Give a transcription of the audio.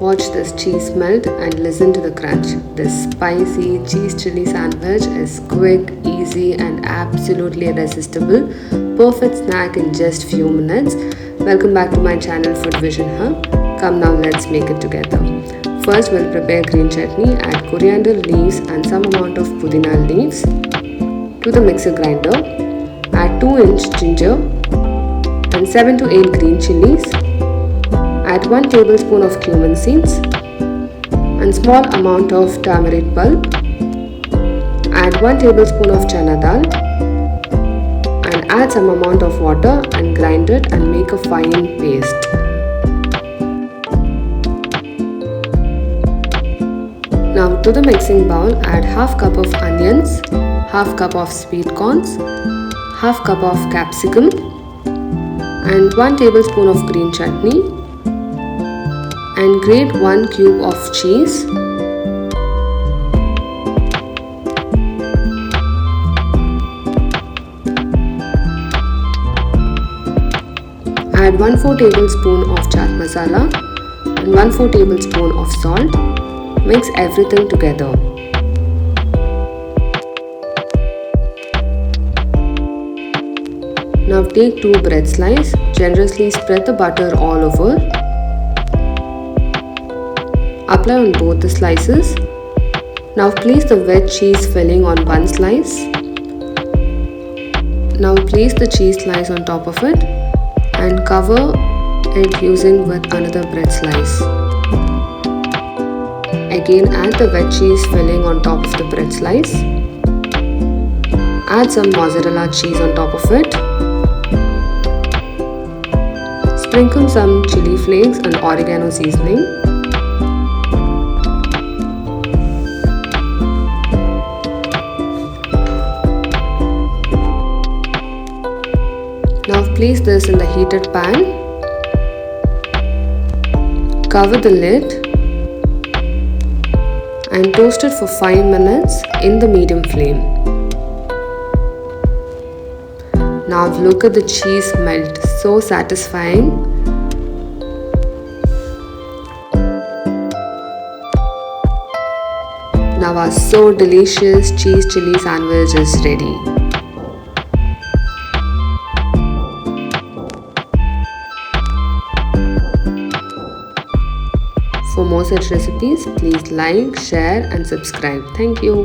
Watch this cheese melt and listen to the crunch. This spicy cheese chili sandwich is quick, easy, and absolutely irresistible. Perfect snack in just few minutes. Welcome back to my channel Food Vision Hub. Come now, let's make it together. First, we'll prepare green chutney. Add coriander leaves and some amount of pudina leaves to the mixer grinder. Add 2-inch ginger and 7 to 8 green chilies. Add 1 tablespoon of cumin seeds and small amount of turmeric pulp. Add 1 tablespoon of chana dal and add some amount of water and grind it and make a fine paste. Now to the mixing bowl, add half cup of onions, half cup of sweet corns, half cup of capsicum and 1 tablespoon of green chutney, and grate 1 cube of cheese. Add 1/4 tablespoon of chaat masala and 1/4 tablespoon of salt. Mix everything together. Now take 2 bread slices, generously spread the butter all over. Apply on both the slices. Now place the wet cheese filling on one slice. Now place the cheese slice on top of it and cover it using with another bread slice. Again add the wet cheese filling on top of the bread slice. Add some mozzarella cheese on top of it. Sprinkle some chili flakes and oregano seasoning. Now place this in the heated pan. Cover the lid and toast it for 5 minutes in the medium flame. Now look at the cheese melt, so satisfying. Now our so delicious cheese chili sandwich is ready. For more such recipes, please like, share and subscribe. Thank you.